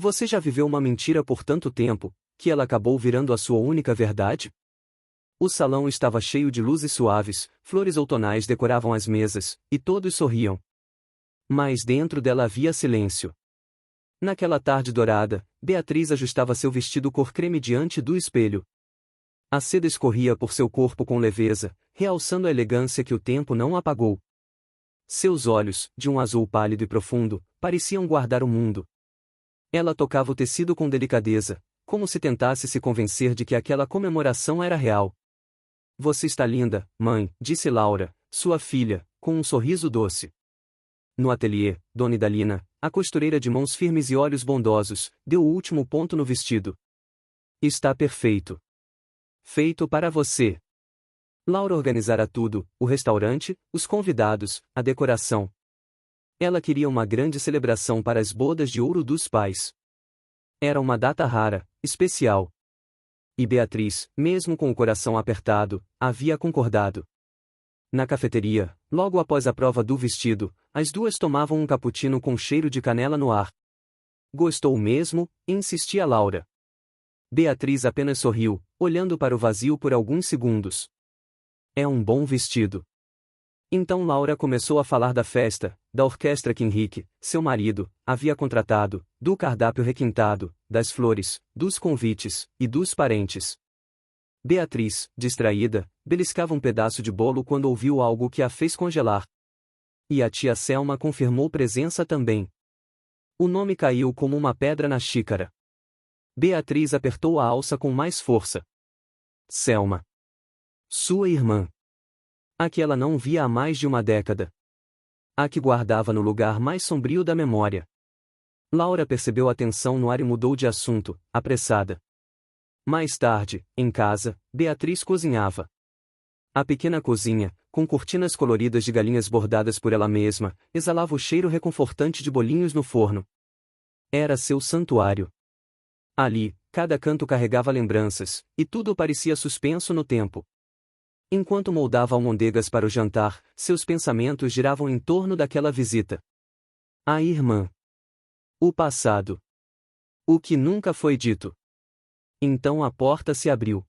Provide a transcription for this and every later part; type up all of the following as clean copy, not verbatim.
Você já viveu uma mentira por tanto tempo, que ela acabou virando a sua única verdade? O salão estava cheio de luzes suaves, flores outonais decoravam as mesas, e todos sorriam. Mas dentro dela havia silêncio. Naquela tarde dourada, Beatriz ajustava seu vestido cor creme diante do espelho. A seda escorria por seu corpo com leveza, realçando a elegância que o tempo não apagou. Seus olhos, de um azul pálido e profundo, pareciam guardar o mundo. Ela tocava o tecido com delicadeza, como se tentasse se convencer de que aquela comemoração era real. Você está linda, mãe, disse Laura, sua filha, com um sorriso doce. No ateliê, Dona Idalina, a costureira de mãos firmes e olhos bondosos, deu o último ponto no vestido. Está perfeito. Feito para você. Laura organizara tudo, o restaurante, os convidados, a decoração. Ela queria uma grande celebração para as bodas de ouro dos pais. Era uma data rara, especial. E Beatriz, mesmo com o coração apertado, havia concordado. Na cafeteria, logo após a prova do vestido, as duas tomavam um cappuccino com cheiro de canela no ar. Gostou mesmo? Insistia Laura. Beatriz apenas sorriu, olhando para o vazio por alguns segundos. É um bom vestido. Então Laura começou a falar da festa, da orquestra que Henrique, seu marido, havia contratado, do cardápio requintado, das flores, dos convites, e dos parentes. Beatriz, distraída, beliscava um pedaço de bolo quando ouviu algo que a fez congelar. E a tia Selma confirmou presença também. O nome caiu como uma pedra na xícara. Beatriz apertou a alça com mais força. Selma. Sua irmã. A que ela não via há mais de uma década. A que guardava no lugar mais sombrio da memória. Laura percebeu a tensão no ar e mudou de assunto, apressada. Mais tarde, em casa, Beatriz cozinhava. A pequena cozinha, com cortinas coloridas de galinhas bordadas por ela mesma, exalava o cheiro reconfortante de bolinhos no forno. Era seu santuário. Ali, cada canto carregava lembranças, e tudo parecia suspenso no tempo. Enquanto moldava almôndegas para o jantar, seus pensamentos giravam em torno daquela visita. A irmã. O passado. O que nunca foi dito. Então a porta se abriu.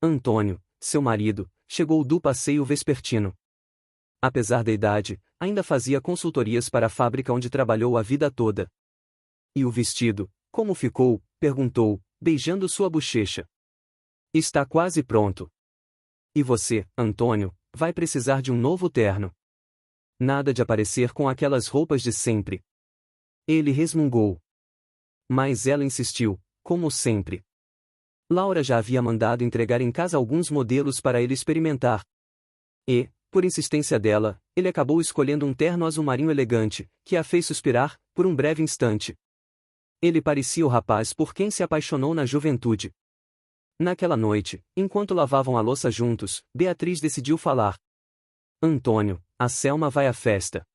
Antônio, seu marido, chegou do passeio vespertino. Apesar da idade, ainda fazia consultorias para a fábrica onde trabalhou a vida toda. E o vestido, como ficou? Perguntou, beijando sua bochecha. Está quase pronto. E você, Antônio, vai precisar de um novo terno. Nada de aparecer com aquelas roupas de sempre. Ele resmungou. Mas ela insistiu, como sempre. Laura já havia mandado entregar em casa alguns modelos para ele experimentar. E, por insistência dela, ele acabou escolhendo um terno azul marinho elegante, que a fez suspirar, por um breve instante. Ele parecia o rapaz por quem se apaixonou na juventude. Naquela noite, enquanto lavavam a louça juntos, Beatriz decidiu falar. Antônio, a Selma vai à festa.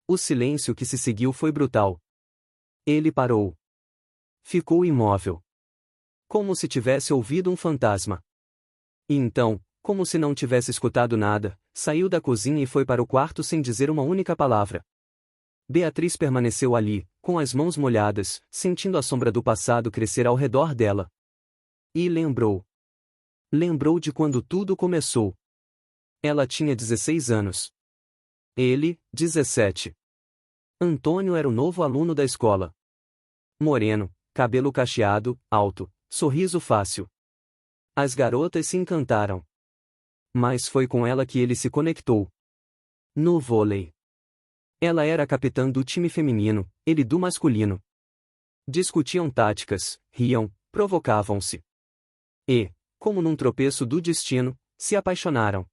O silêncio que se seguiu foi brutal. Ele parou. Ficou imóvel. Como se tivesse ouvido um fantasma. E então, como se não tivesse escutado nada, saiu da cozinha e foi para o quarto sem dizer uma única palavra. Beatriz permaneceu ali, com as mãos molhadas, sentindo a sombra do passado crescer ao redor dela. E lembrou. Lembrou de quando tudo começou. Ela tinha 16 anos. Ele, 17. Antônio era o novo aluno da escola. Moreno, cabelo cacheado, alto, sorriso fácil. As garotas se encantaram. Mas foi com ela que ele se conectou. No vôlei. Ela era a capitã do time feminino, ele do masculino. Discutiam táticas, riam, provocavam-se. E, como num tropeço do destino, se apaixonaram.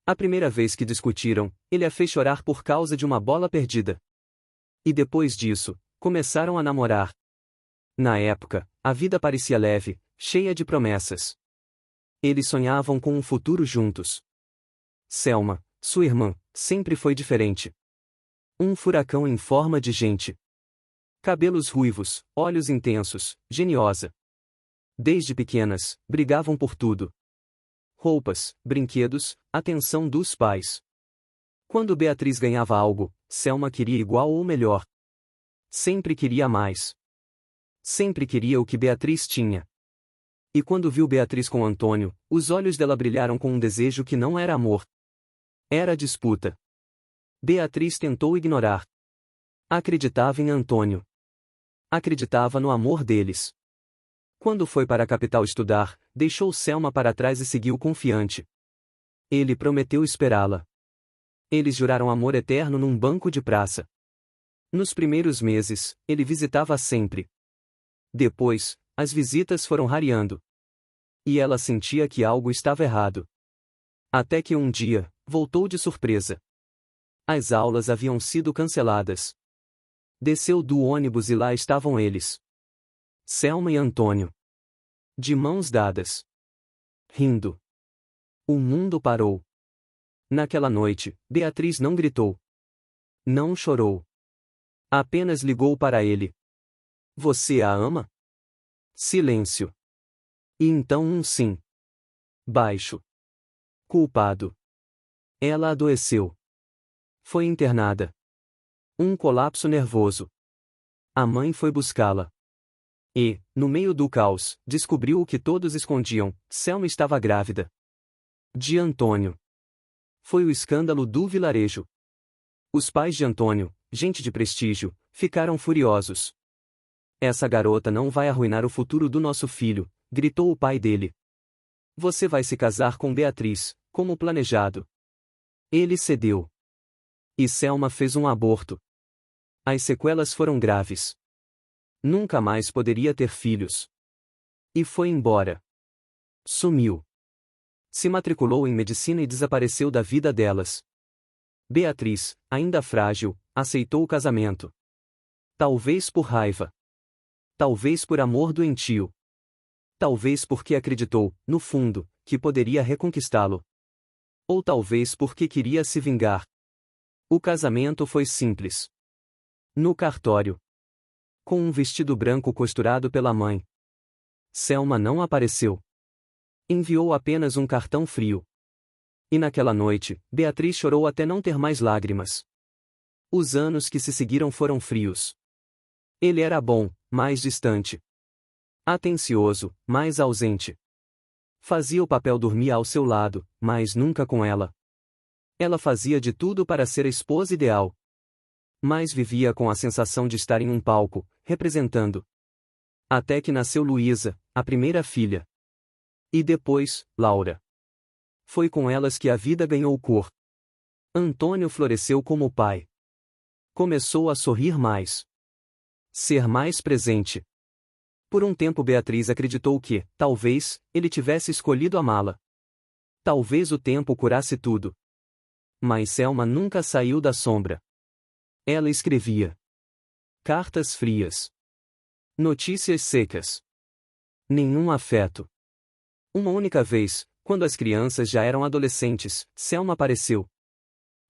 A primeira vez que discutiram, ele a fez chorar por causa de uma bola perdida. E depois disso, começaram a namorar. Na época, a vida parecia leve, cheia de promessas. Eles sonhavam com um futuro juntos. Selma, sua irmã, sempre foi diferente. Um furacão em forma de gente. Cabelos ruivos, olhos intensos, geniosa. Desde pequenas, brigavam por tudo. Roupas, brinquedos, atenção dos pais. Quando Beatriz ganhava algo, Selma queria igual ou melhor. Sempre queria mais. Sempre queria o que Beatriz tinha. E quando viu Beatriz com Antônio, os olhos dela brilharam com um desejo que não era amor. Era disputa. Beatriz tentou ignorar. Acreditava em Antônio. Acreditava no amor deles. Quando foi para a capital estudar, deixou Selma para trás e seguiu confiante. Ele prometeu esperá-la. Eles juraram amor eterno num banco de praça. Nos primeiros meses, ele visitava sempre. Depois, as visitas foram rareando. E ela sentia que algo estava errado. Até que um dia, voltou de surpresa. As aulas haviam sido canceladas. Desceu do ônibus e lá estavam eles. Selma e Antônio. De mãos dadas. Rindo. O mundo parou. Naquela noite, Beatriz não gritou. Não chorou. Apenas ligou para ele. Você a ama? Silêncio. E então um sim. Baixo. Culpado. Ela adoeceu. Foi internada. Um colapso nervoso. A mãe foi buscá-la. E, no meio do caos, descobriu o que todos escondiam: Selma estava grávida. De Antônio. Foi o escândalo do vilarejo. Os pais de Antônio, gente de prestígio, ficaram furiosos. Essa garota não vai arruinar o futuro do nosso filho, gritou o pai dele. Você vai se casar com Beatriz, como planejado. Ele cedeu. E Selma fez um aborto. As sequelas foram graves. Nunca mais poderia ter filhos. E foi embora. Sumiu. Se matriculou em medicina e desapareceu da vida delas. Beatriz, ainda frágil, aceitou o casamento. Talvez por raiva. Talvez por amor doentio. Talvez porque acreditou, no fundo, que poderia reconquistá-lo. Ou talvez porque queria se vingar. O casamento foi simples. No cartório. Com um vestido branco costurado pela mãe. Selma não apareceu. Enviou apenas um cartão frio. E naquela noite, Beatriz chorou até não ter mais lágrimas. Os anos que se seguiram foram frios. Ele era bom, mais distante. Atencioso, mais ausente. Fazia o papel dormir ao seu lado, mas nunca com ela. Ela fazia de tudo para ser a esposa ideal. Mas vivia com a sensação de estar em um palco, representando. Até que nasceu Luísa, a primeira filha. E depois, Laura. Foi com elas que a vida ganhou cor. Antônio floresceu como pai. Começou a sorrir mais. Ser mais presente. Por um tempo Beatriz acreditou que, talvez, ele tivesse escolhido amá-la. Talvez o tempo curasse tudo. Mas Selma nunca saiu da sombra. Ela escrevia cartas frias. Notícias secas. Nenhum afeto. Uma única vez, quando as crianças já eram adolescentes, Selma apareceu.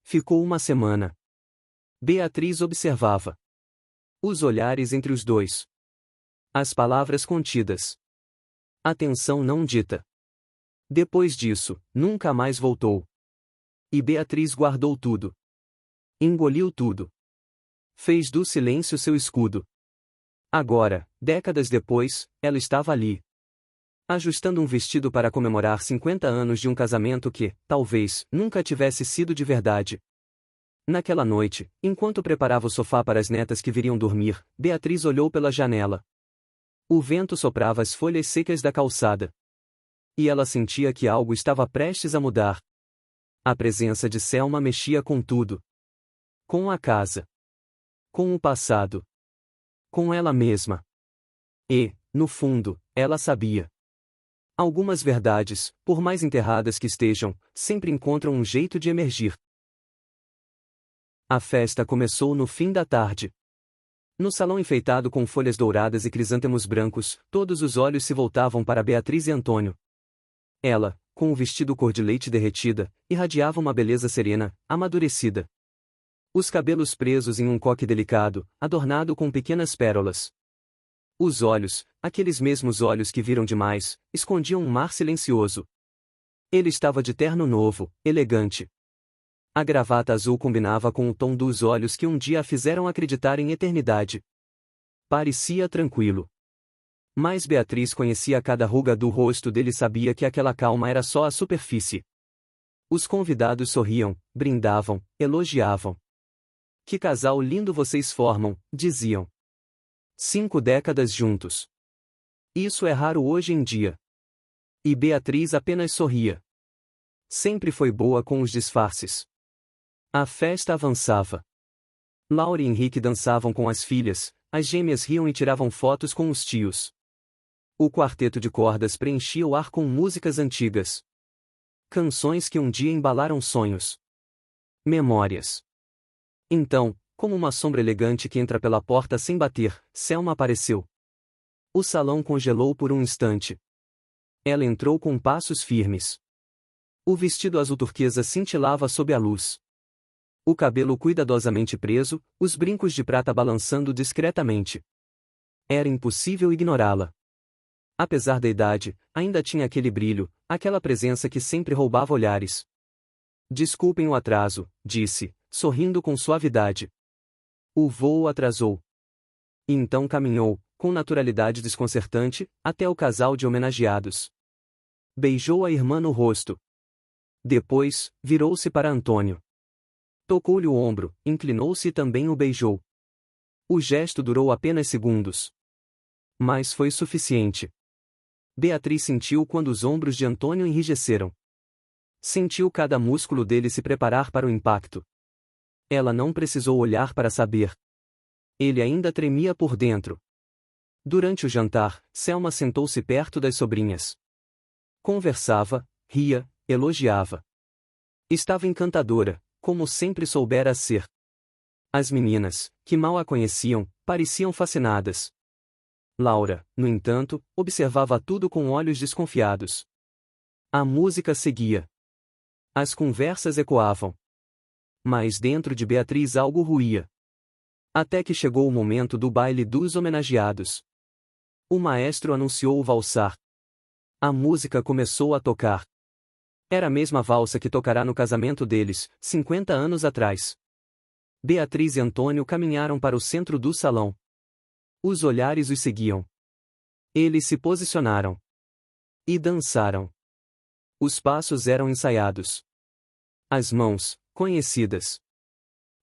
Ficou uma semana. Beatriz observava. Os olhares entre os dois. As palavras contidas. Atenção não dita. Depois disso, nunca mais voltou. E Beatriz guardou tudo. Engoliu tudo. Fez do silêncio seu escudo. Agora, décadas depois, ela estava ali. Ajustando um vestido para comemorar 50 anos de um casamento que, talvez, nunca tivesse sido de verdade. Naquela noite, enquanto preparava o sofá para as netas que viriam dormir, Beatriz olhou pela janela. O vento soprava as folhas secas da calçada. E ela sentia que algo estava prestes a mudar. A presença de Selma mexia com tudo. Com a casa. Com o passado. Com ela mesma. E, no fundo, ela sabia. Algumas verdades, por mais enterradas que estejam, sempre encontram um jeito de emergir. A festa começou no fim da tarde. No salão enfeitado com folhas douradas e crisântemos brancos, todos os olhos se voltavam para Beatriz e Antônio. Ela, com o vestido cor de leite derretida, irradiava uma beleza serena, amadurecida. Os cabelos presos em um coque delicado, adornado com pequenas pérolas. Os olhos, aqueles mesmos olhos que viram demais, escondiam um mar silencioso. Ele estava de terno novo, elegante. A gravata azul combinava com o tom dos olhos que um dia a fizeram acreditar em eternidade. Parecia tranquilo. Mas Beatriz conhecia cada ruga do rosto dele e sabia que aquela calma era só a superfície. Os convidados sorriam, brindavam, elogiavam. Que casal lindo vocês formam, diziam. 5 décadas juntos. Isso é raro hoje em dia. E Beatriz apenas sorria. Sempre foi boa com os disfarces. A festa avançava. Laura e Henrique dançavam com as filhas, as gêmeas riam e tiravam fotos com os tios. O quarteto de cordas preenchia o ar com músicas antigas. Canções que um dia embalaram sonhos. Memórias. Então, como uma sombra elegante que entra pela porta sem bater, Selma apareceu. O salão congelou por um instante. Ela entrou com passos firmes. O vestido azul turquesa cintilava sob a luz. O cabelo cuidadosamente preso, os brincos de prata balançando discretamente. Era impossível ignorá-la. Apesar da idade, ainda tinha aquele brilho, aquela presença que sempre roubava olhares. Desculpem o atraso, disse, sorrindo com suavidade. O voo atrasou. E então caminhou, com naturalidade desconcertante, até o casal de homenageados. Beijou a irmã no rosto. Depois, virou-se para Antônio. Tocou-lhe o ombro, inclinou-se e também o beijou. O gesto durou apenas segundos. Mas foi suficiente. Beatriz sentiu quando os ombros de Antônio enrijeceram. Sentiu cada músculo dele se preparar para o impacto. Ela não precisou olhar para saber. Ele ainda tremia por dentro. Durante o jantar, Selma sentou-se perto das sobrinhas. Conversava, ria, elogiava. Estava encantadora, como sempre soubera ser. As meninas, que mal a conheciam, pareciam fascinadas. Laura, no entanto, observava tudo com olhos desconfiados. A música seguia. As conversas ecoavam. Mas dentro de Beatriz algo ruía. Até que chegou o momento do baile dos homenageados. O maestro anunciou o valsar. A música começou a tocar. Era a mesma valsa que tocará no casamento deles, 50 anos atrás. Beatriz e Antônio caminharam para o centro do salão. Os olhares os seguiam. Eles se posicionaram. E dançaram. Os passos eram ensaiados. As mãos, conhecidas.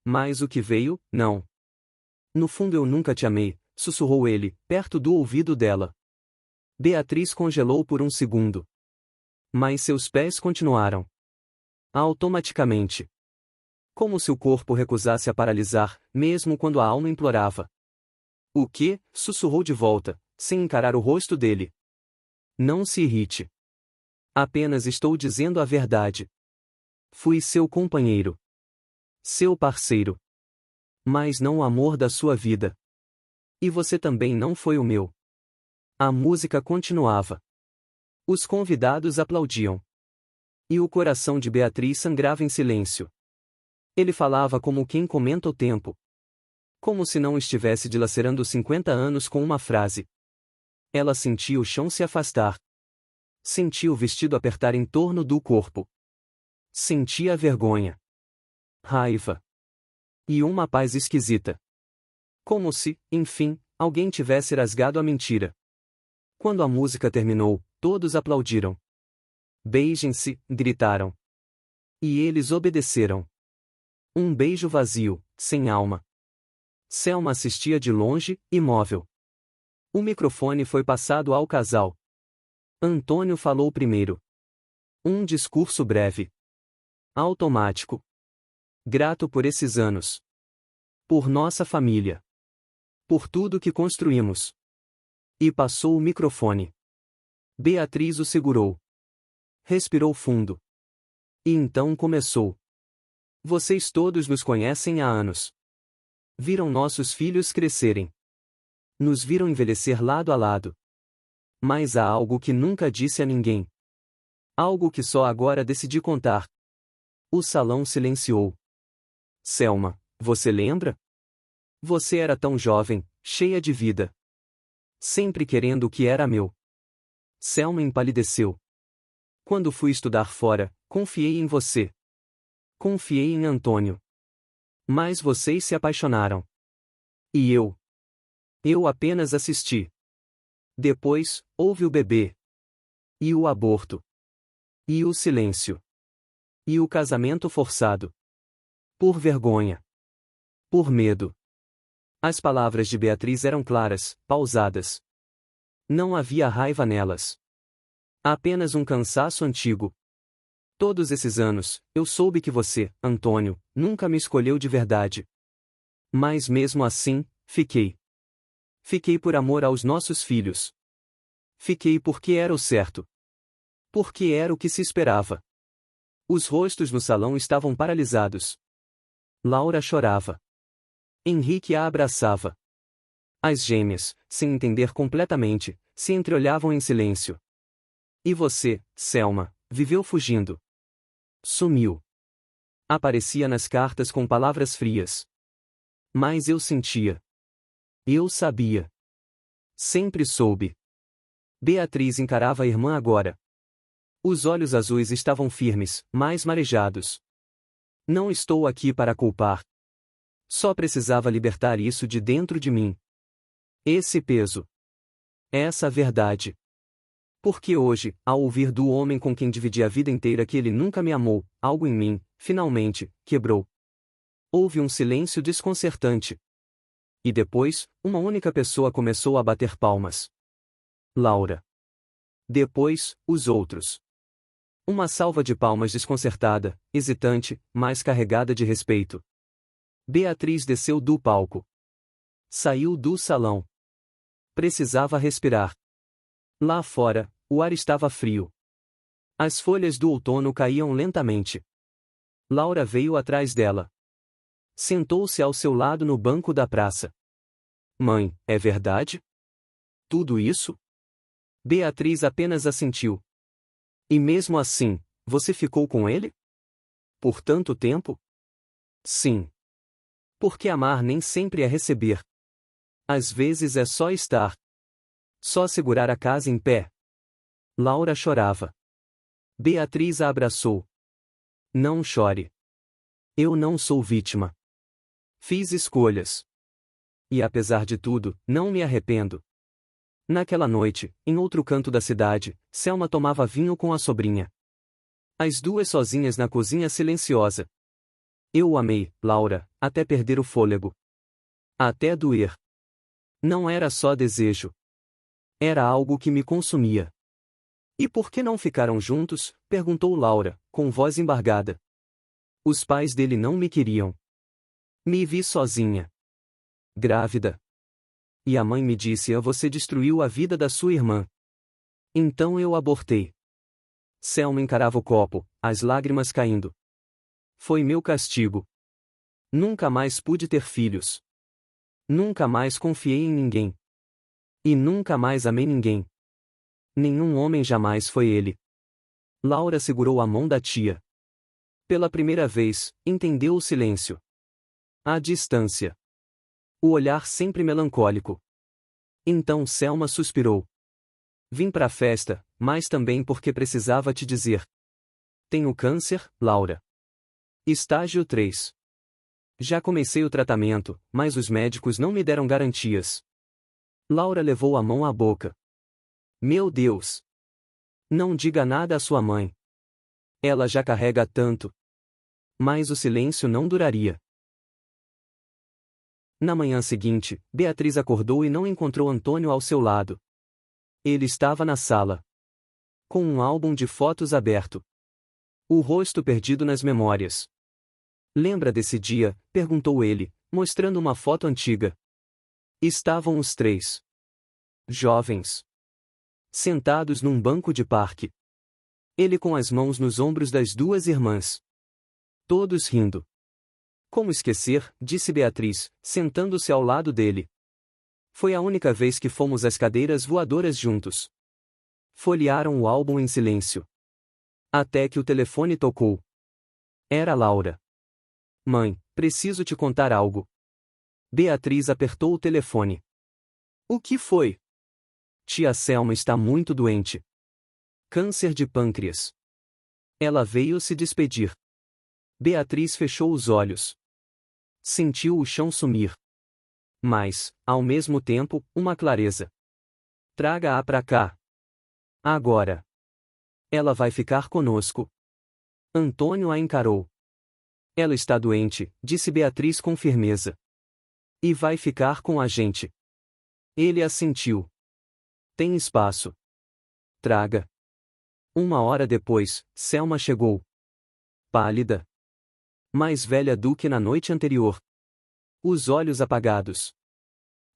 Mas o que veio, não. No fundo eu nunca te amei, sussurrou ele, perto do ouvido dela. Beatriz congelou por um segundo. Mas seus pés continuaram. Automaticamente. Como se o corpo recusasse a paralisar, mesmo quando a alma implorava. O quê? Sussurrou de volta, sem encarar o rosto dele. Não se irrite. Apenas estou dizendo a verdade. Fui seu companheiro. Seu parceiro. Mas não o amor da sua vida. E você também não foi o meu. A música continuava. Os convidados aplaudiam. E o coração de Beatriz sangrava em silêncio. Ele falava como quem comenta o tempo. Como se não estivesse dilacerando 50 anos com uma frase. Ela sentia o chão se afastar. Sentia o vestido apertar em torno do corpo. Sentia vergonha. Raiva. E uma paz esquisita. Como se, enfim, alguém tivesse rasgado a mentira. Quando a música terminou, todos aplaudiram. Beijem-se, gritaram. E eles obedeceram. Um beijo vazio, sem alma. Selma assistia de longe, imóvel. O microfone foi passado ao casal. Antônio falou primeiro. Um discurso breve. Automático. Grato por esses anos. Por nossa família. Por tudo que construímos. E passou o microfone. Beatriz o segurou. Respirou fundo. E então começou. Vocês todos nos conhecem há anos. Viram nossos filhos crescerem. Nos viram envelhecer lado a lado. Mas há algo que nunca disse a ninguém. Algo que só agora decidi contar. O salão silenciou. Selma, você lembra? Você era tão jovem, cheia de vida. Sempre querendo o que era meu. Selma empalideceu. Quando fui estudar fora, confiei em você. Confiei em Antônio. Mas vocês se apaixonaram. E eu? Eu apenas assisti. Depois, houve o bebê. E o aborto. E o silêncio. E o casamento forçado. Por vergonha. Por medo. As palavras de Beatriz eram claras, pausadas. Não havia raiva nelas. Apenas um cansaço antigo. Todos esses anos, eu soube que você, Antônio, nunca me escolheu de verdade. Mas mesmo assim, fiquei. Fiquei por amor aos nossos filhos. Fiquei porque era o certo. Porque era o que se esperava. Os rostos no salão estavam paralisados. Laura chorava. Henrique a abraçava. As gêmeas, sem entender completamente, se entreolhavam em silêncio. E você, Selma, viveu fugindo. Sumiu. Aparecia nas cartas com palavras frias. Mas eu sentia. Eu sabia. Sempre soube. Beatriz encarava a irmã agora. Os olhos azuis estavam firmes, mas marejados. Não estou aqui para culpar. Só precisava libertar isso de dentro de mim. Esse peso. Essa verdade. Porque hoje, ao ouvir do homem com quem dividi a vida inteira que ele nunca me amou, algo em mim, finalmente, quebrou. Houve um silêncio desconcertante. E depois, uma única pessoa começou a bater palmas. Laura. Depois, os outros. Uma salva de palmas desconcertada, hesitante, mas carregada de respeito. Beatriz desceu do palco. Saiu do salão. Precisava respirar. Lá fora, o ar estava frio. As folhas do outono caíam lentamente. Laura veio atrás dela. Sentou-se ao seu lado no banco da praça. Mãe, é verdade? Tudo isso? Beatriz apenas assentiu. E mesmo assim, você ficou com ele? Por tanto tempo? Sim. Porque amar nem sempre é receber. Às vezes é só estar. Só segurar a casa em pé. Laura chorava. Beatriz a abraçou. Não chore. Eu não sou vítima. Fiz escolhas. E apesar de tudo, não me arrependo. Naquela noite, em outro canto da cidade, Selma tomava vinho com a sobrinha. As duas sozinhas na cozinha silenciosa. Eu o amei, Laura, até perder o fôlego. Até doer. Não era só desejo. Era algo que me consumia. E por que não ficaram juntos? Perguntou Laura, com voz embargada. Os pais dele não me queriam. Me vi sozinha. Grávida. E a mãe me disse: você destruiu a vida da sua irmã. Então eu abortei. Selma encarava o copo, as lágrimas caindo. Foi meu castigo. Nunca mais pude ter filhos. Nunca mais confiei em ninguém. E nunca mais amei ninguém. Nenhum homem jamais foi ele. Laura segurou a mão da tia. Pela primeira vez, entendeu o silêncio. A distância. O olhar sempre melancólico. Então Selma suspirou. Vim para a festa, mas também porque precisava te dizer. Tenho câncer, Laura. Estágio 3. Já comecei o tratamento, mas os médicos não me deram garantias. Laura levou a mão à boca. Meu Deus! Não diga nada à sua mãe. Ela já carrega tanto. Mas o silêncio não duraria. Na manhã seguinte, Beatriz acordou e não encontrou Antônio ao seu lado. Ele estava na sala. Com um álbum de fotos aberto. O rosto perdido nas memórias. Lembra desse dia? Perguntou ele, mostrando uma foto antiga. Estavam os três. Jovens. Sentados num banco de parque. Ele com as mãos nos ombros das duas irmãs. Todos rindo. Como esquecer, disse Beatriz, sentando-se ao lado dele. Foi a única vez que fomos às cadeiras voadoras juntos. Folhearam o álbum em silêncio. Até que o telefone tocou. Era Laura. Mãe, preciso te contar algo. Beatriz apertou o telefone. O que foi? Tia Selma está muito doente. Câncer de pâncreas. Ela veio se despedir. Beatriz fechou os olhos. Sentiu o chão sumir. Mas, ao mesmo tempo, uma clareza. Traga-a pra cá. Agora. Ela vai ficar conosco. Antônio a encarou. Ela está doente, disse Beatriz com firmeza. E vai ficar com a gente. Ele assentiu. Tem espaço. Traga. 1 hora depois, Selma chegou. Pálida. Mais velha do que na noite anterior. Os olhos apagados.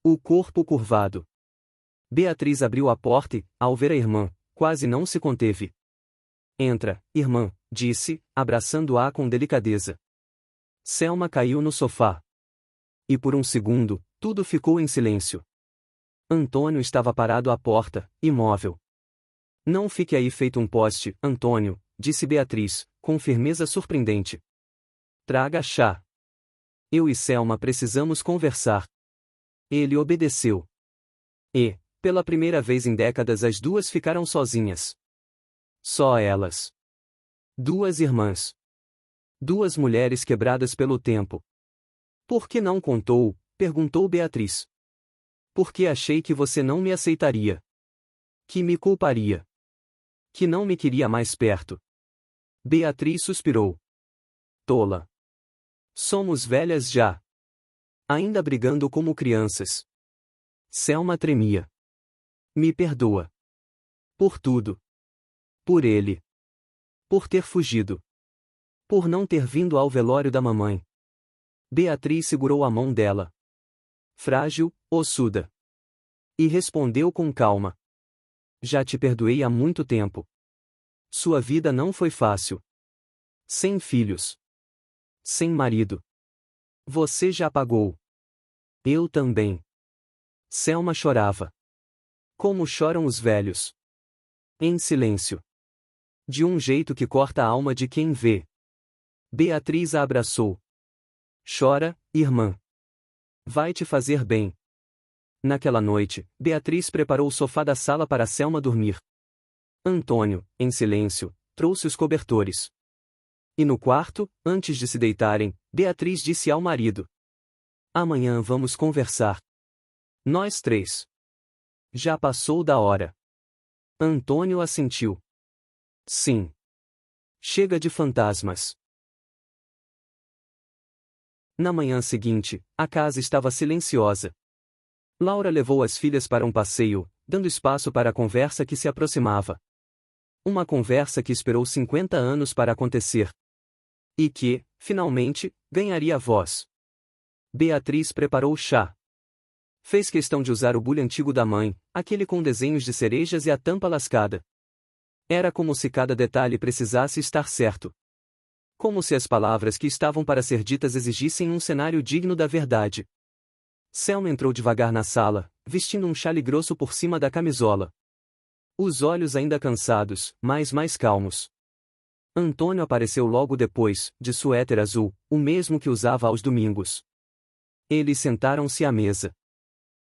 O corpo curvado. Beatriz abriu a porta e, ao ver a irmã, quase não se conteve. Entra, irmã, disse, abraçando-a com delicadeza. Selma caiu no sofá. E por um segundo, tudo ficou em silêncio. Antônio estava parado à porta, imóvel. Não fique aí feito um poste, Antônio, disse Beatriz, com firmeza surpreendente. Traga chá. Eu e Selma precisamos conversar. Ele obedeceu. E, pela primeira vez em décadas, as duas ficaram sozinhas. Só elas. Duas irmãs. Duas mulheres quebradas pelo tempo. Por que não contou? Perguntou Beatriz. Porque achei que você não me aceitaria. Que me culparia. Que não me queria mais perto. Beatriz suspirou. Tola. Somos velhas já. Ainda brigando como crianças. Selma tremia. Me perdoa. Por tudo. Por ele. Por ter fugido. Por não ter vindo ao velório da mamãe. Beatriz segurou a mão dela. Frágil, ossuda. E respondeu com calma. Já te perdoei há muito tempo. Sua vida não foi fácil. Sem filhos. Sem marido. Você já pagou. Eu também. Selma chorava. Como choram os velhos. Em silêncio. De um jeito que corta a alma de quem vê. Beatriz a abraçou. Chora, irmã. Vai te fazer bem. Naquela noite, Beatriz preparou o sofá da sala para Selma dormir. Antônio, em silêncio, trouxe os cobertores. E no quarto, antes de se deitarem, Beatriz disse ao marido. Amanhã vamos conversar. Nós três. Já passou da hora. Antônio assentiu. Sim. Chega de fantasmas. Na manhã seguinte, a casa estava silenciosa. Laura levou as filhas para um passeio, dando espaço para a conversa que se aproximava. Uma conversa que esperou 50 anos para acontecer. E que, finalmente, ganharia voz. Beatriz preparou o chá. Fez questão de usar o bule antigo da mãe, aquele com desenhos de cerejas e a tampa lascada. Era como se cada detalhe precisasse estar certo. Como se as palavras que estavam para ser ditas exigissem um cenário digno da verdade. Selma entrou devagar na sala, vestindo um chale grosso por cima da camisola. Os olhos ainda cansados, mas mais calmos. Antônio apareceu logo depois, de suéter azul, o mesmo que usava aos domingos. Eles sentaram-se à mesa.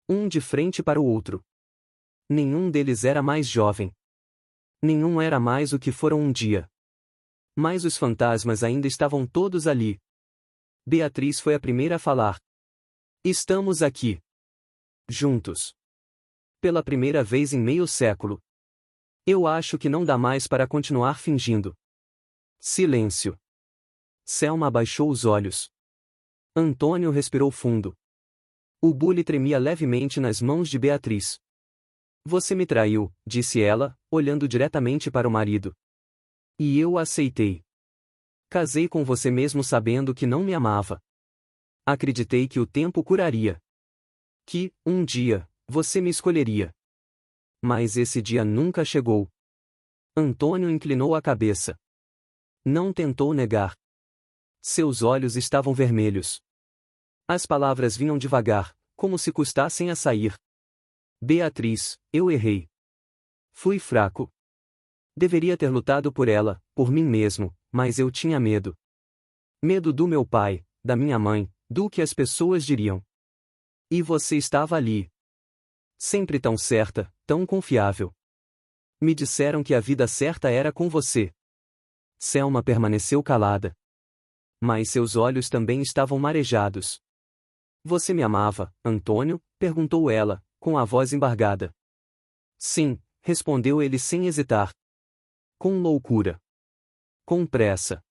Um de frente para o outro. Nenhum deles era mais jovem. Nenhum era mais o que foram um dia. Mas os fantasmas ainda estavam todos ali. Beatriz foi a primeira a falar. Estamos aqui. Juntos. Pela primeira vez em meio século. Eu acho que não dá mais para continuar fingindo. Silêncio. Selma abaixou os olhos. Antônio respirou fundo. O bule tremia levemente nas mãos de Beatriz. Você me traiu, disse ela, olhando diretamente para o marido. E eu aceitei. Casei com você mesmo sabendo que não me amava. Acreditei que o tempo curaria. Que, um dia, você me escolheria. Mas esse dia nunca chegou. Antônio inclinou a cabeça. Não tentou negar. Seus olhos estavam vermelhos. As palavras vinham devagar, como se custassem a sair. Beatriz, eu errei. Fui fraco. Deveria ter lutado por ela, por mim mesmo, mas eu tinha medo. Medo do meu pai, da minha mãe, do que as pessoas diriam. E você estava ali. Sempre tão certa, tão confiável. Me disseram que a vida certa era com você. Selma permaneceu calada. Mas seus olhos também estavam marejados. Você me amava, Antônio? Perguntou ela, com a voz embargada. Sim, respondeu ele sem hesitar. Com loucura. Com pressa.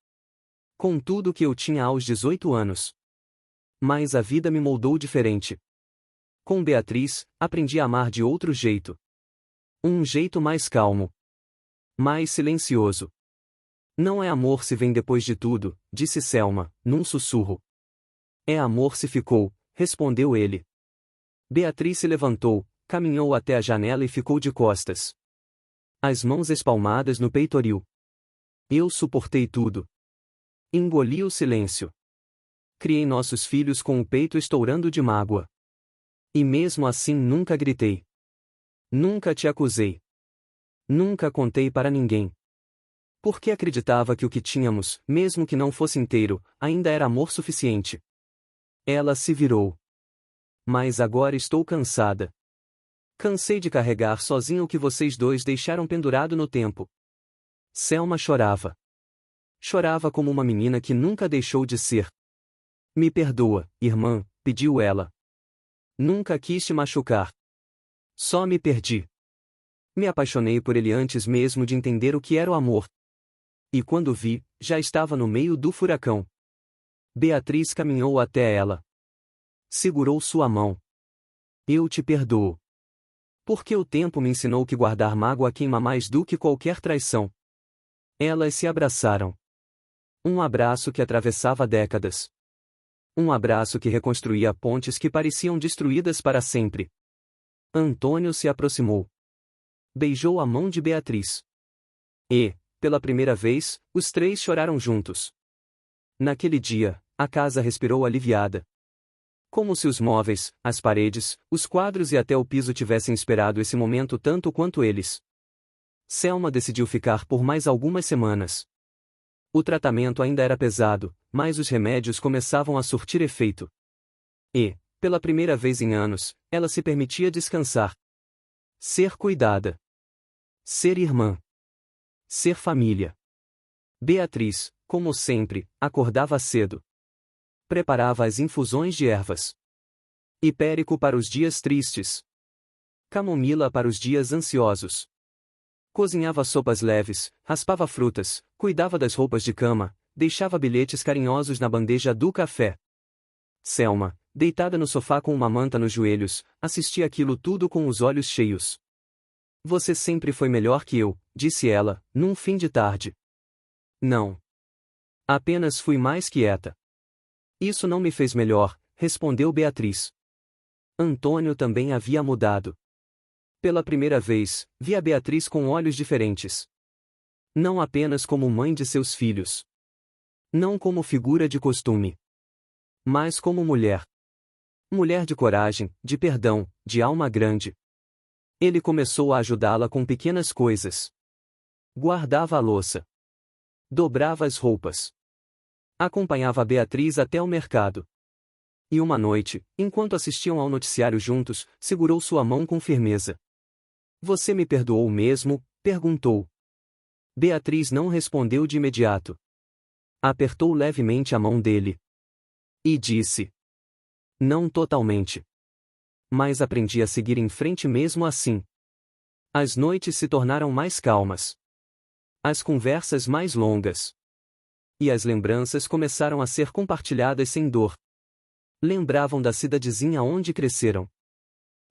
Com tudo que eu tinha aos 18 anos. Mas a vida me moldou diferente. Com Beatriz, aprendi a amar de outro jeito. Um jeito mais calmo. Mais silencioso. Não é amor se vem depois de tudo, disse Selma, num sussurro. É amor se ficou, respondeu ele. Beatriz se levantou, caminhou até a janela e ficou de costas. As mãos espalmadas no peitoril. Eu suportei tudo. Engoli o silêncio. Criei nossos filhos com o peito estourando de mágoa. E mesmo assim nunca gritei. Nunca te acusei. Nunca contei para ninguém. Porque acreditava que o que tínhamos, mesmo que não fosse inteiro, ainda era amor suficiente. Ela se virou. Mas agora estou cansada. Cansei de carregar sozinha o que vocês dois deixaram pendurado no tempo. Selma chorava. Chorava como uma menina que nunca deixou de ser. Me perdoa, irmã, pediu ela. Nunca quis te machucar. Só me perdi. Me apaixonei por ele antes mesmo de entender o que era o amor. E quando vi, já estava no meio do furacão. Beatriz caminhou até ela. Segurou sua mão. Eu te perdoo. Porque o tempo me ensinou que guardar mágoa queima mais do que qualquer traição. Elas se abraçaram. Um abraço que atravessava décadas. Um abraço que reconstruía pontes que pareciam destruídas para sempre. Antônio se aproximou. Beijou a mão de Beatriz. E, pela primeira vez, os três choraram juntos. Naquele dia, a casa respirou aliviada. Como se os móveis, as paredes, os quadros e até o piso tivessem esperado esse momento tanto quanto eles. Selma decidiu ficar por mais algumas semanas. O tratamento ainda era pesado, mas os remédios começavam a surtir efeito. E, pela primeira vez em anos, ela se permitia descansar. Ser cuidada. Ser irmã. Ser família. Beatriz, como sempre, acordava cedo. Preparava as infusões de ervas. Hipérico para os dias tristes. Camomila para os dias ansiosos. Cozinhava sopas leves, raspava frutas, cuidava das roupas de cama, deixava bilhetes carinhosos na bandeja do café. Selma, deitada no sofá com uma manta nos joelhos, assistia aquilo tudo com os olhos cheios. Você sempre foi melhor que eu, disse ela, num fim de tarde. Não. Apenas fui mais quieta. Isso não me fez melhor, respondeu Beatriz. Antônio também havia mudado. Pela primeira vez, via Beatriz com olhos diferentes. Não apenas como mãe de seus filhos. Não como figura de costume. Mas como mulher. Mulher de coragem, de perdão, de alma grande. Ele começou a ajudá-la com pequenas coisas. Guardava a louça. Dobrava as roupas. Acompanhava a Beatriz até o mercado. E uma noite, enquanto assistiam ao noticiário juntos, segurou sua mão com firmeza. Você me perdoou mesmo? Perguntou. Beatriz não respondeu de imediato. Apertou levemente a mão dele. E disse. Não totalmente. Mas aprendi a seguir em frente mesmo assim. As noites se tornaram mais calmas. As conversas mais longas. E as lembranças começaram a ser compartilhadas sem dor. Lembravam da cidadezinha onde cresceram.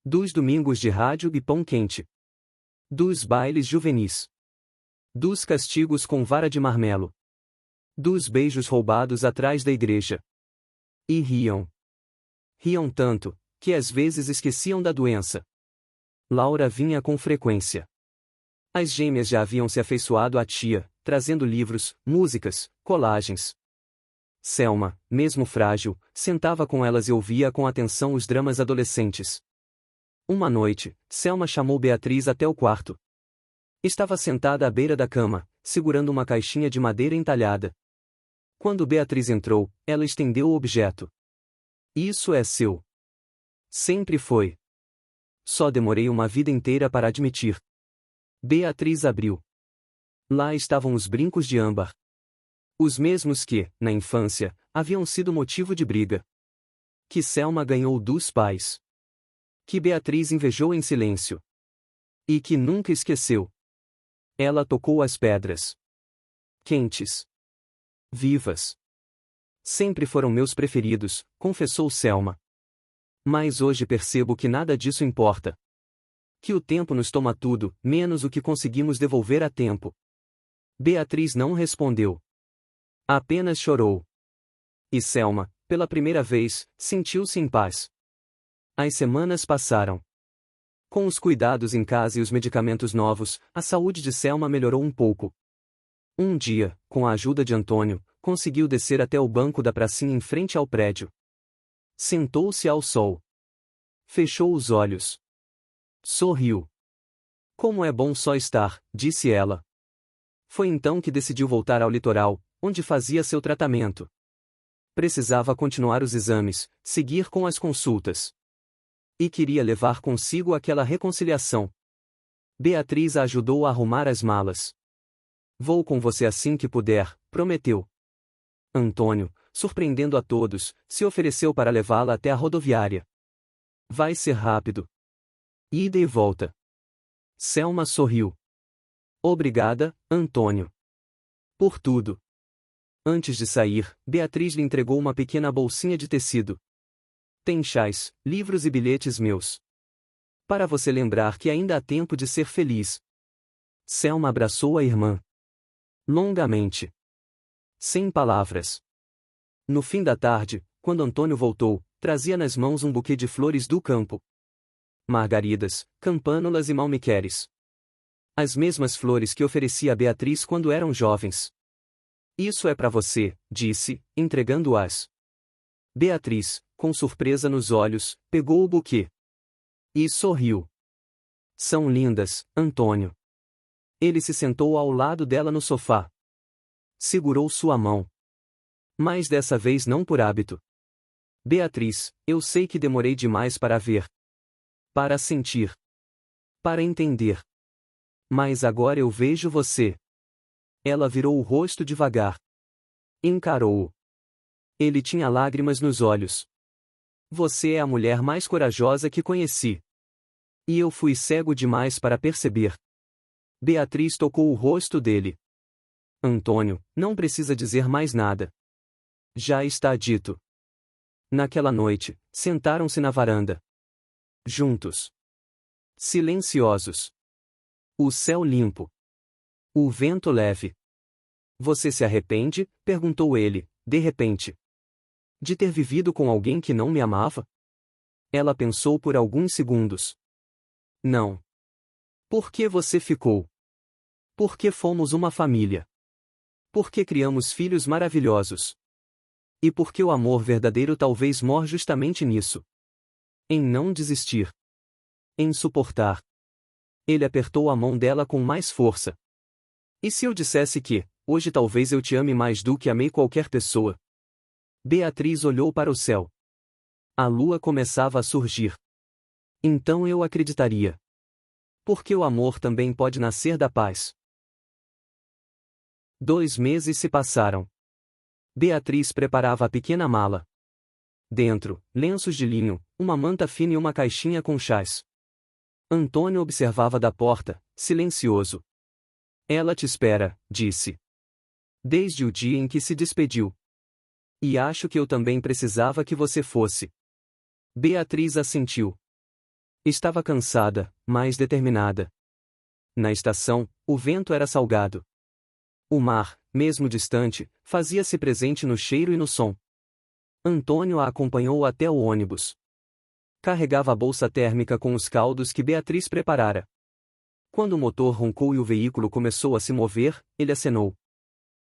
Dos domingos de rádio e pão quente. Dos bailes juvenis. Dos castigos com vara de marmelo. Dos beijos roubados atrás da igreja. E riam. Riam tanto, que às vezes esqueciam da doença. Laura vinha com frequência. As gêmeas já haviam se afeiçoado à tia, trazendo livros, músicas, colagens. Selma, mesmo frágil, sentava com elas e ouvia com atenção os dramas adolescentes. Uma noite, Selma chamou Beatriz até o quarto. Estava sentada à beira da cama, segurando uma caixinha de madeira entalhada. Quando Beatriz entrou, ela estendeu o objeto. Isso é seu. Sempre foi. Só demorei uma vida inteira para admitir. Beatriz abriu. Lá estavam os brincos de âmbar. Os mesmos que, na infância, haviam sido motivo de briga. Que Selma ganhou dos pais. Que Beatriz invejou em silêncio. E que nunca esqueceu. Ela tocou as pedras. Quentes. Vivas. Sempre foram meus preferidos, confessou Selma. Mas hoje percebo que nada disso importa. Que o tempo nos toma tudo, menos o que conseguimos devolver a tempo. Beatriz não respondeu. Apenas chorou. E Selma, pela primeira vez, sentiu-se em paz. As semanas passaram. Com os cuidados em casa e os medicamentos novos, a saúde de Selma melhorou um pouco. Um dia, com a ajuda de Antônio, conseguiu descer até o banco da pracinha em frente ao prédio. Sentou-se ao sol. Fechou os olhos. Sorriu. Como é bom só estar, disse ela. Foi então que decidiu voltar ao litoral, onde fazia seu tratamento. Precisava continuar os exames, seguir com as consultas. E queria levar consigo aquela reconciliação. Beatriz a ajudou a arrumar as malas. Vou com você assim que puder, prometeu. Antônio, surpreendendo a todos, se ofereceu para levá-la até a rodoviária. Vai ser rápido. Ida e volta. Selma sorriu. Obrigada, Antônio. Por tudo. Antes de sair, Beatriz lhe entregou uma pequena bolsinha de tecido. Tem chás, livros e bilhetes meus. Para você lembrar que ainda há tempo de ser feliz. Selma abraçou a irmã. Longamente. Sem palavras. No fim da tarde, quando Antônio voltou, trazia nas mãos um buquê de flores do campo. Margaridas, campânulas e malmequeres. As mesmas flores que oferecia a Beatriz quando eram jovens. Isso é para você, disse, entregando-as. Beatriz, com surpresa nos olhos, pegou o buquê. E sorriu. São lindas, Antônio. Ele se sentou ao lado dela no sofá. Segurou sua mão. Mas dessa vez não por hábito. Beatriz, eu sei que demorei demais para ver. Para sentir. Para entender. Mas agora eu vejo você. Ela virou o rosto devagar. Encarou-o. Ele tinha lágrimas nos olhos. Você é a mulher mais corajosa que conheci. E eu fui cego demais para perceber. Beatriz tocou o rosto dele. Antônio, não precisa dizer mais nada. Já está dito. Naquela noite, sentaram-se na varanda. Juntos. Silenciosos. O céu limpo. O vento leve. Você se arrepende? Perguntou ele, de repente. De ter vivido com alguém que não me amava? Ela pensou por alguns segundos. Não. Por que você ficou? Porque fomos uma família. Porque criamos filhos maravilhosos. E porque o amor verdadeiro talvez mor justamente nisso. Em não desistir. Em suportar. Ele apertou a mão dela com mais força. E se eu dissesse que, hoje talvez eu te ame mais do que amei qualquer pessoa? Beatriz olhou para o céu. A lua começava a surgir. Então eu acreditaria. Porque o amor também pode nascer da paz. 2 meses se passaram. Beatriz preparava a pequena mala. Dentro, lenços de linho, uma manta fina e uma caixinha com chás. Antônio observava da porta, silencioso. Ela te espera, disse. Desde o dia em que se despediu. E acho que eu também precisava que você fosse. Beatriz assentiu. Estava cansada, mas determinada. Na estação, o vento era salgado. O mar, mesmo distante, fazia-se presente no cheiro e no som. Antônio a acompanhou até o ônibus. Carregava a bolsa térmica com os caldos que Beatriz preparara. Quando o motor roncou e o veículo começou a se mover, ele acenou.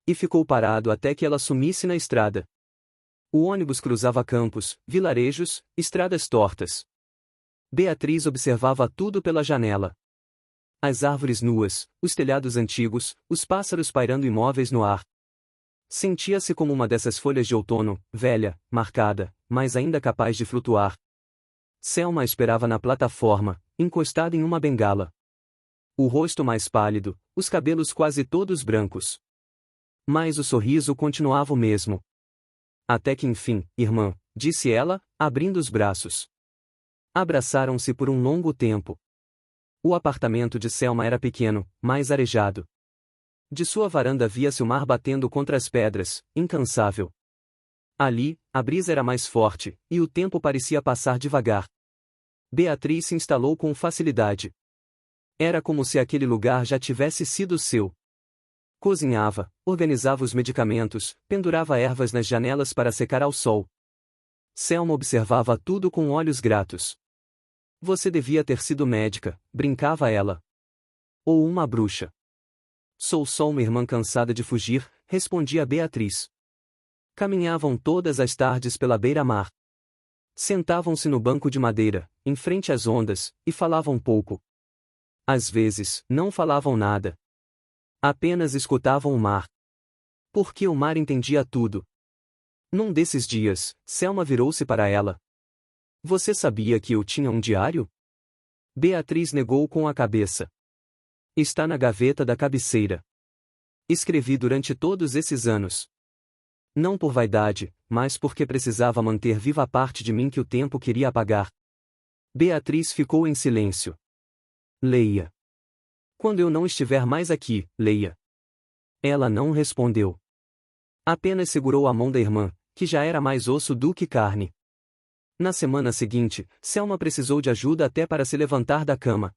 E ficou parado até que ela sumisse na estrada. O ônibus cruzava campos, vilarejos, estradas tortas. Beatriz observava tudo pela janela. As árvores nuas, os telhados antigos, os pássaros pairando imóveis no ar. Sentia-se como uma dessas folhas de outono, velha, marcada, mas ainda capaz de flutuar. Selma esperava na plataforma, encostada em uma bengala. O rosto mais pálido, os cabelos quase todos brancos. Mas o sorriso continuava o mesmo. Até que enfim, irmã, disse ela, abrindo os braços. Abraçaram-se por um longo tempo. O apartamento de Selma era pequeno, mas arejado. De sua varanda via-se o mar batendo contra as pedras, incansável. Ali, a brisa era mais forte, e o tempo parecia passar devagar. Beatriz se instalou com facilidade. Era como se aquele lugar já tivesse sido seu. Cozinhava, organizava os medicamentos, pendurava ervas nas janelas para secar ao sol. Selma observava tudo com olhos gratos. Você devia ter sido médica, brincava ela. Ou uma bruxa. Sou só uma irmã cansada de fugir, respondia Beatriz. Caminhavam todas as tardes pela beira-mar. Sentavam-se no banco de madeira, em frente às ondas, e falavam pouco. Às vezes, não falavam nada. Apenas escutavam o mar. Porque o mar entendia tudo. Num desses dias, Selma virou-se para ela. Você sabia que eu tinha um diário? Beatriz negou com a cabeça. Está na gaveta da cabeceira. Escrevi durante todos esses anos. Não por vaidade, mas porque precisava manter viva a parte de mim que o tempo queria apagar. Beatriz ficou em silêncio. Leia. Quando eu não estiver mais aqui, leia. Ela não respondeu. Apenas segurou a mão da irmã, que já era mais osso do que carne. Na semana seguinte, Selma precisou de ajuda até para se levantar da cama.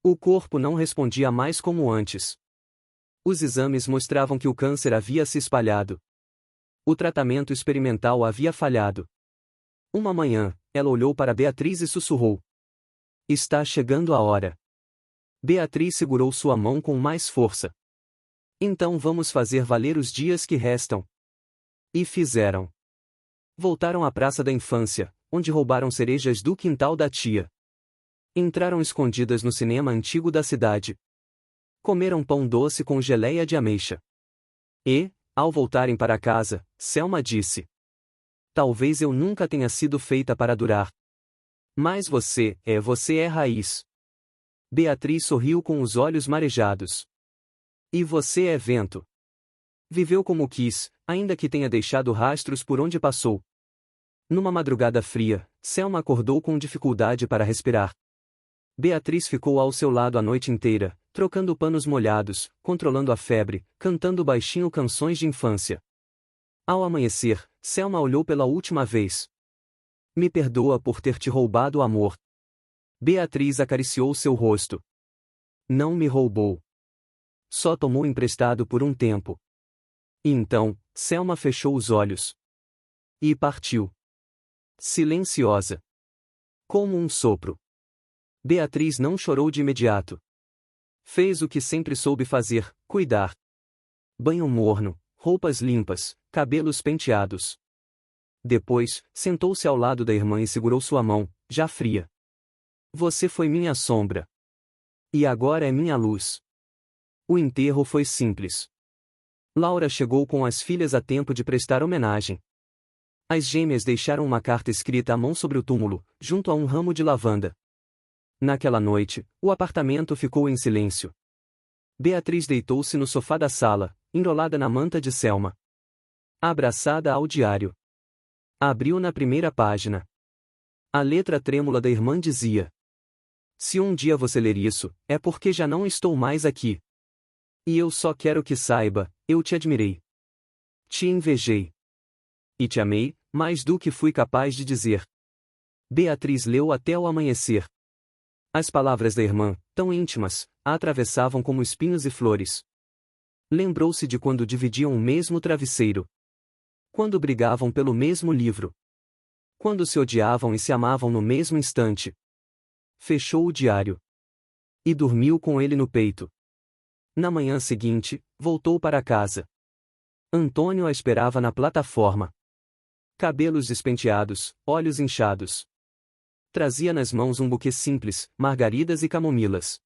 O corpo não respondia mais como antes. Os exames mostravam que o câncer havia se espalhado. O tratamento experimental havia falhado. Uma manhã, ela olhou para Beatriz e sussurrou. Está chegando a hora. Beatriz segurou sua mão com mais força. Então vamos fazer valer os dias que restam. E fizeram. Voltaram à praça da infância, onde roubaram cerejas do quintal da tia. Entraram escondidas no cinema antigo da cidade. Comeram pão doce com geleia de ameixa. E, ao voltarem para casa, Selma disse: talvez eu nunca tenha sido feita para durar. Mas você é raiz. Beatriz sorriu com os olhos marejados. E você é vento. Viveu como quis, ainda que tenha deixado rastros por onde passou. Numa madrugada fria, Selma acordou com dificuldade para respirar. Beatriz ficou ao seu lado a noite inteira, trocando panos molhados, controlando a febre, cantando baixinho canções de infância. Ao amanhecer, Selma olhou pela última vez. Me perdoa por ter te roubado o amor. Beatriz acariciou seu rosto. Não me roubou. Só tomou emprestado por um tempo. E então, Selma fechou os olhos. E partiu. Silenciosa. Como um sopro. Beatriz não chorou de imediato. Fez o que sempre soube fazer, cuidar. Banho morno, roupas limpas, cabelos penteados. Depois, sentou-se ao lado da irmã e segurou sua mão, já fria. Você foi minha sombra. E agora é minha luz. O enterro foi simples. Laura chegou com as filhas a tempo de prestar homenagem. As gêmeas deixaram uma carta escrita à mão sobre o túmulo, junto a um ramo de lavanda. Naquela noite, o apartamento ficou em silêncio. Beatriz deitou-se no sofá da sala, enrolada na manta de Selma. Abraçada ao diário. Abriu na primeira página. A letra trêmula da irmã dizia: se um dia você ler isso, é porque já não estou mais aqui. E eu só quero que saiba, eu te admirei. Te invejei. E te amei, mais do que fui capaz de dizer. Beatriz leu até o amanhecer. As palavras da irmã, tão íntimas, a atravessavam como espinhos e flores. Lembrou-se de quando dividiam o mesmo travesseiro. Quando brigavam pelo mesmo livro. Quando se odiavam e se amavam no mesmo instante. Fechou o diário. E dormiu com ele no peito. Na manhã seguinte, voltou para casa. Antônio a esperava na plataforma. Cabelos despenteados, olhos inchados. Trazia nas mãos um buquê simples, margaridas e camomilas.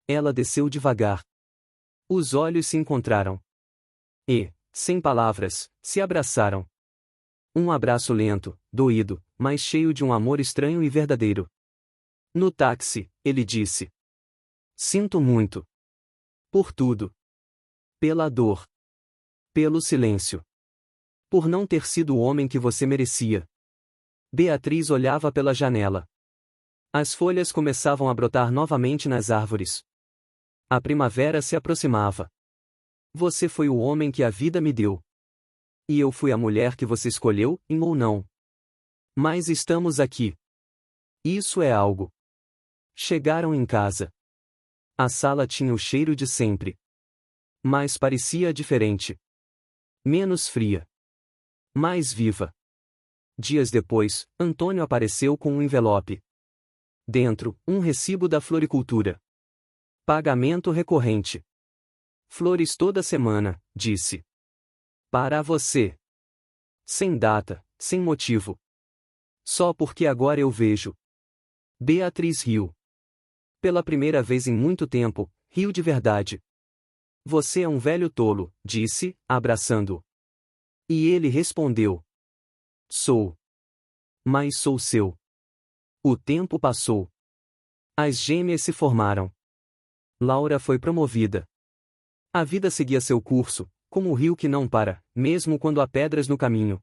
Ela desceu devagar. Os olhos se encontraram. E, sem palavras, se abraçaram. Um abraço lento, doído, mas cheio de um amor estranho e verdadeiro. No táxi, ele disse: sinto muito. Por tudo. Pela dor. Pelo silêncio. Por não ter sido o homem que você merecia. Beatriz olhava pela janela. As folhas começavam a brotar novamente nas árvores. A primavera se aproximava. Você foi o homem que a vida me deu. E eu fui a mulher que você escolheu, ou não. Mas estamos aqui. Isso é algo. Chegaram em casa. A sala tinha o cheiro de sempre. Mas parecia diferente. Menos fria. Mais viva. Dias depois, Antônio apareceu com um envelope. Dentro, um recibo da floricultura. Pagamento recorrente. Flores toda semana, disse. Para você. Sem data, sem motivo. Só porque agora eu vejo. Beatriz riu. Pela primeira vez em muito tempo, riu de verdade. Você é um velho tolo, disse, abraçando-o. E ele respondeu. Sou. Mas sou seu. O tempo passou. As gêmeas se formaram. Laura foi promovida. A vida seguia seu curso, como o rio que não para, mesmo quando há pedras no caminho.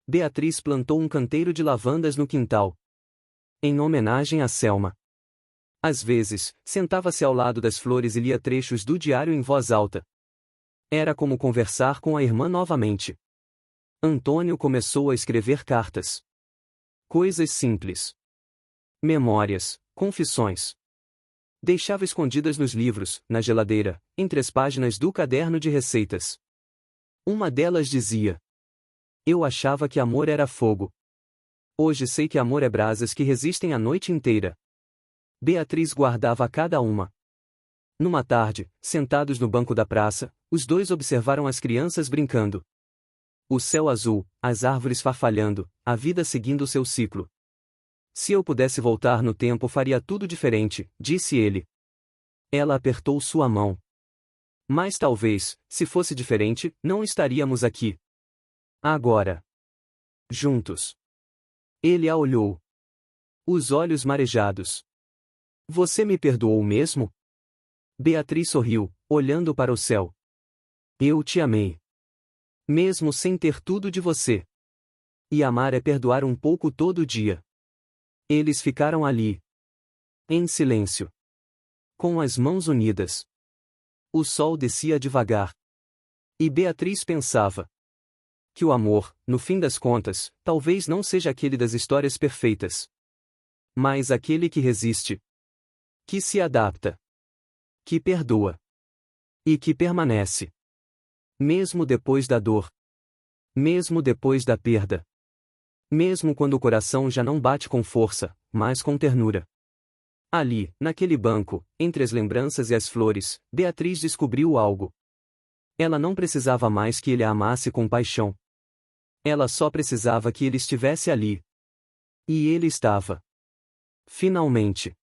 Beatriz plantou um canteiro de lavandas no quintal. Em homenagem a Selma. Às vezes, sentava-se ao lado das flores e lia trechos do diário em voz alta. Era como conversar com a irmã novamente. Antônio começou a escrever cartas. Coisas simples. Memórias, confissões. Deixava escondidas nos livros, na geladeira, entre as páginas do caderno de receitas. Uma delas dizia: Eu achava que amor era fogo. Hoje sei que amor é brasas que resistem a noite inteira. Beatriz guardava cada uma. Numa tarde, sentados no banco da praça, os dois observaram as crianças brincando. O céu azul, as árvores farfalhando, a vida seguindo seu ciclo. Se eu pudesse voltar no tempo faria tudo diferente, disse ele. Ela apertou sua mão. Mas talvez, se fosse diferente, não estaríamos aqui. Agora. Juntos. Ele a olhou. Os olhos marejados. Você me perdoou mesmo? Beatriz sorriu, olhando para o céu. Eu te amei. Mesmo sem ter tudo de você. E amar é perdoar um pouco todo dia. Eles ficaram ali. Em silêncio. Com as mãos unidas. O sol descia devagar. E Beatriz pensava que o amor, no fim das contas, talvez não seja aquele das histórias perfeitas. Mas aquele que resiste. Que se adapta. Que perdoa. E que permanece. Mesmo depois da dor. Mesmo depois da perda. Mesmo quando o coração já não bate com força, mas com ternura. Ali, naquele banco, entre as lembranças e as flores, Beatriz descobriu algo. Ela não precisava mais que ele a amasse com paixão. Ela só precisava que ele estivesse ali. E ele estava. Finalmente.